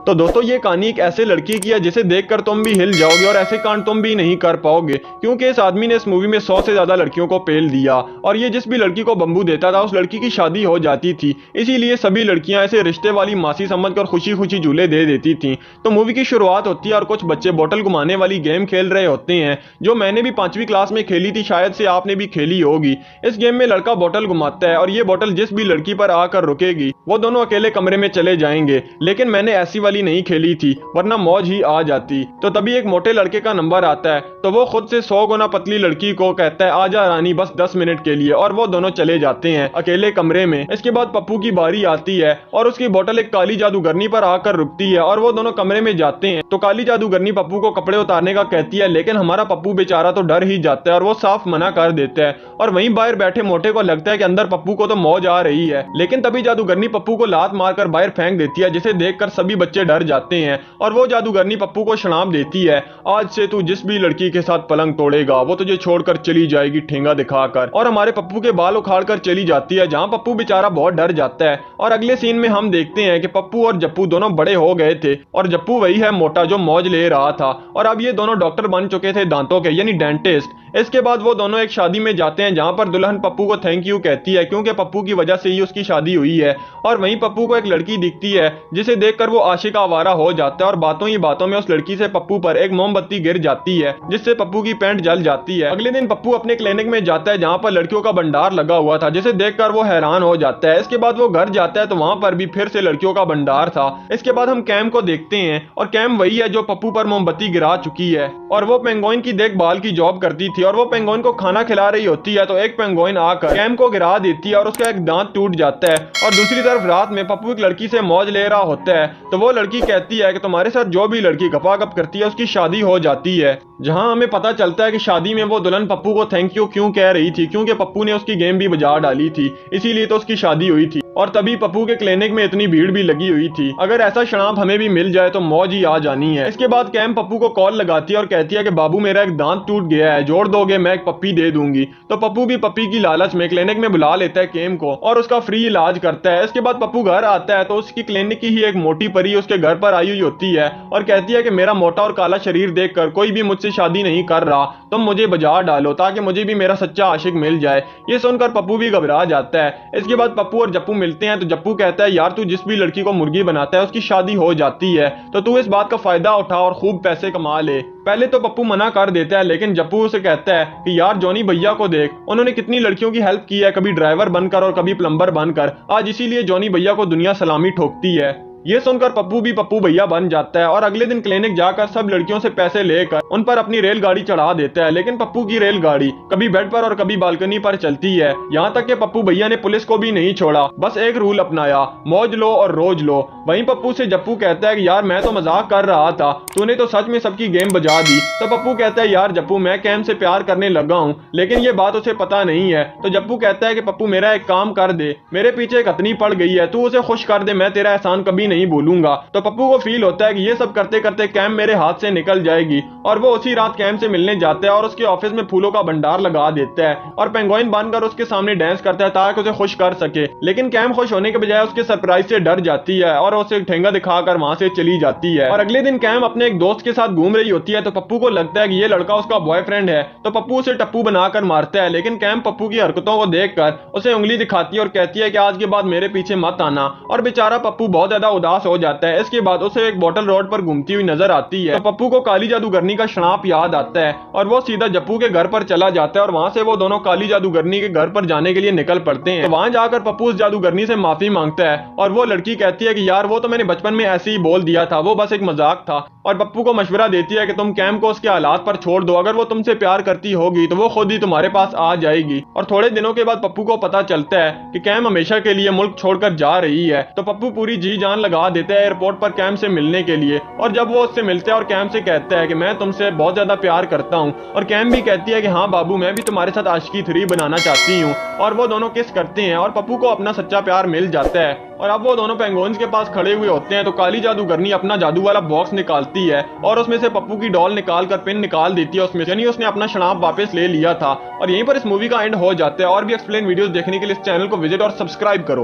तो दोस्तों ये कहानी एक ऐसे लड़की की है जिसे देखकर तुम भी हिल जाओगे और ऐसे कांड तुम भी नहीं कर पाओगे, क्योंकि इस आदमी ने इस मूवी में 100 से ज्यादा लड़कियों को पेल दिया और ये जिस भी लड़की को बम्बू देता था उस लड़की की शादी हो जाती थी। इसीलिए सभी लड़कियां ऐसे रिश्ते वाली मासी समझकर खुशी खुशी झूले दे देती थी। तो मूवी की शुरुआत होती है और कुछ बच्चे बोतल घुमाने वाली गेम खेल रहे होते हैं, जो मैंने भी 5वीं क्लास में खेली थी, शायद से आपने भी खेली होगी। इस गेम में लड़का बोतल घुमाता है और ये बोतल जिस भी लड़की पर आकर रुकेगी वो दोनों अकेले कमरे में चले जाएंगे। लेकिन मैंने ऐसी वाली नहीं खेली थी, वरना मौज ही आ जाती। तो तभी एक मोटे लड़के का नंबर आता है, तो वो खुद से 100 गुना पतली लड़की को कहता है आजा रानी बस 10 मिनट के लिए, और वो दोनों चले जाते हैं अकेले कमरे में। इसके बाद पप्पू की बारी आती है और उसकी बोतल एक काली जादूगरनी पर आकर रुकती है और वो दोनों कमरे में जाते हैं। तो काली जादूगरनी पप्पू को कपड़े उतारने का कहती है, लेकिन हमारा पप्पू बेचारा तो डर ही जाता है और वो साफ मना कर देता है। और वहीं बाहर बैठे मोटे को लगता है कि अंदर पप्पू को तो मौज आ रही है, लेकिन तभी जादूगरनी पप्पू को लात मारकर बाहर फेंक देती है, जिसे देखकर सभी बच्चे डर जाते हैं। और वो जादूगरनी पप्पू को शराब देती है, आज से तू जिस भी लड़की के साथ पलंग तोड़ेगा वो तुझे छोड़कर चली जाएगी, ठेंगा दिखाकर। और हमारे पप्पू के बाल उखाड़ कर चली जाती है, जहां पप्पू बेचारा बहुत डर जाता है। और अगले सीन में हम देखते हैं कि पप्पू और जप्पू दोनों बड़े हो गए थे और जप्पू वही है मोटा जो मौज ले रहा था, और अब ये दोनों डॉक्टर बन चुके थे दांतों के, यानी डेंटिस्ट। इसके बाद वो दोनों एक शादी में जाते हैं जहां पर दुल्हन पप्पू को थैंक यू कहती है, क्योंकि पप्पू की वजह से ही उसकी शादी हुई है। और वहीं पप्पू को एक लड़की दिखती है जिसे देखकर वो आशिक आवारा हो जाता है, और बातों ही बातों में उस लड़की से पप्पू पर एक मोमबत्ती गिर जाती है, जिससे पप्पू की पैंट जल जाती है। अगले दिन पप्पू अपने क्लिनिक में जाता है जहां पर लड़कियों का भंडार लगा हुआ था, जिसे देखकर वो हैरान हो जाता है। इसके बाद वो घर जाता है तो वहां पर भी फिर से लड़कियों का भंडार था। इसके बाद हम कैम को देखते हैं और कैम वही है जो पप्पू पर मोमबत्ती गिरा चुकी है, और वो पेंगुइन की देखभाल की जॉब करती थी, और वो पेंगुइन को खाना खिला रही होती है। तो एक पेंगुइन आकर कैम को गिरा देती है और उसका एक दांत टूट जाता है। और दूसरी तरफ रात में पप्पू एक लड़की से मौज ले रहा होता है, तो वो लड़की कहती है कि तुम्हारे साथ जो भी लड़की गपागप करती है उसकी शादी हो जाती है। जहां हमें पता चलता है कि शादी में वो दुल्हन पप्पू को थैंक यू क्यों कह रही थी, क्योंकि पप्पू ने उसकी गेम भी बजा डाली थी, इसीलिए तो उसकी शादी हुई थी। और तभी पप्पू के क्लिनिक में इतनी भीड़ भी लगी हुई थी, अगर ऐसा शराब हमें भी मिल जाए तो मौज ही आ जानी है। इसके बाद कैम पप्पू को कॉल लगाती है और कहती है कि बाबू मेरा एक दांत टूट गया है, जोड़ दोगे मैं एक पप्पी दे दूंगी। तो पप्पू भी पप्पी की लालच में क्लिनिक में बुला लेता है कैम को और उसका फ्री इलाज करता है। इसके बाद पप्पू घर आता है तो उसकी क्लिनिक की ही एक मोटी परी उसके घर पर आई हुई होती है और कहती है कि मेरा मोटा और काला शरीर देखकर कोई भी मुझसे शादी नहीं कर रहा, तुम मुझे बजा डालो ताकि मुझे भी मेरा सच्चा आशिक मिल जाए। ये सुनकर पप्पू भी घबरा जाता है। इसके बाद पप्पू और जप्पू मिलते हैं तो जप्पू कहता है यार तू जिस भी लड़की को मुर्गी बनाता है उसकी शादी हो जाती है, तो तू इस बात का फायदा उठा और खूब पैसे कमा ले। पहले तो पप्पू मना कर देता है, लेकिन जप्पू उसे कहता है कि यार जॉनी भैया को देख, उन्होंने कितनी लड़कियों की हेल्प की है, कभी ड्राइवर बनकर और कभी प्लम्बर बनकर, आज इसीलिए जॉनी भैया को दुनिया सलामी ठोकती है। ये सुनकर पप्पू भी पप्पू भैया बन जाता है और अगले दिन क्लिनिक जाकर सब लड़कियों से पैसे लेकर उन पर अपनी रेलगाड़ी चढ़ा देता है। लेकिन पप्पू की रेलगाड़ी कभी बेड पर और कभी बालकनी पर चलती है, यहाँ तक कि पप्पू भैया ने पुलिस को भी नहीं छोड़ा, बस एक रूल अपनाया, मौज लो और रोज लो। वहीं पप्पू से जप्पू कहता है कि यार मैं तो मजाक कर रहा था, तूने तो सच में सबकी गेम बजा दी। तो पप्पू कहता है यार जप्पू मैं कैम से प्यार करने लगा हूँ, लेकिन ये बात उसे पता नहीं है। तो जप्पू कहता है कि पप्पू मेरा एक काम कर दे, मेरे पीछे एक हथनी पड़ गई है, तू उसे खुश कर दे, मैं तेरा एहसान कभी नहीं भूलूंगा। तो पप्पू को फील होता है कि ये सब करते करते कैम मेरे हाथ से निकल जाएगी, और वो उसी रात कैम से मिलने जाता है और उसके ऑफिस में फूलों का भंडार लगा देता है और पेंगुइन बनकर उसके सामने डांस करता है ताकि उसे खुश कर सके। लेकिन कैम खुश होने के बजाय उसके सरप्राइज से डर जाती है और उसे ठेंगा दिखाकर वहां से चली जाती है। और अगले दिन कैम अपने एक दोस्त के साथ घूम रही होती है, तो पप्पू को लगता है कि ये लड़का उसका बॉयफ्रेंड है, तो पप्पू उसे टप्पू बनाकर मारता है। लेकिन कैम पप्पू की हरकतों को देखकर उसे उंगली दिखाती है और कहती है कि आज के बाद मेरे पीछे मत आना, और बेचारा पप्पू बहुत ज्यादा उदास हो जाता है। इसके बाद उसे एक बोतल रोड पर घूमती हुई नजर आती है, तो पप्पू को काली जादूगरनी का श्राप याद आता है और वो सीधा जप्पू के घर पर चला जाता है और वहां से वो दोनों काली जादूगरनी के घर पर जाने के लिए निकल पड़ते हैं। तो वहां जाकर पप्पू उस जादूगरनी से माफी मांगता है और वो लड़की कहती है कि यार वो तो मैंने बचपन में ऐसे ही बोल दिया था, वो बस एक मजाक था। और पप्पू को मशवरा देती है कि तुम कैम को उसके हालात पर छोड़ दो, अगर वो तुमसे प्यार करती होगी तो वो खुद ही तुम्हारे पास आ जाएगी। और थोड़े दिनों के बाद पप्पू को पता चलता है कि कैम हमेशा के लिए मुल्क छोड़कर जा रही है, तो पप्पू पूरी जी जान लगा देता है एयरपोर्ट पर कैम से मिलने के लिए। और जब वो उससे मिलता है और कैम से कहता है कि मैं तुमसे बहुत ज्यादा प्यार करता हूँ, और कैम भी कहती है कि हाँ बाबू मैं भी तुम्हारे साथ आशिकी 3 बनाना चाहती हूँ, और वो दोनों किस करते हैं और पप्पू को अपना सच्चा प्यार मिल जाता है। और अब वो दोनों पेंगुइन्स के पास खड़े हुए होते हैं, तो काली जादूगरनी अपना जादू वाला बॉक्स निकालती है और उसमें से पप्पू की डॉल निकाल कर पिन निकाल देती है उसमें, यानी उसने अपना शराब वापस ले लिया था। और यहीं पर इस मूवी का एंड हो जाता है। और भी एक्सप्लेन वीडियोस देखने के लिए इस चैनल को विजिट और सब्सक्राइब करो।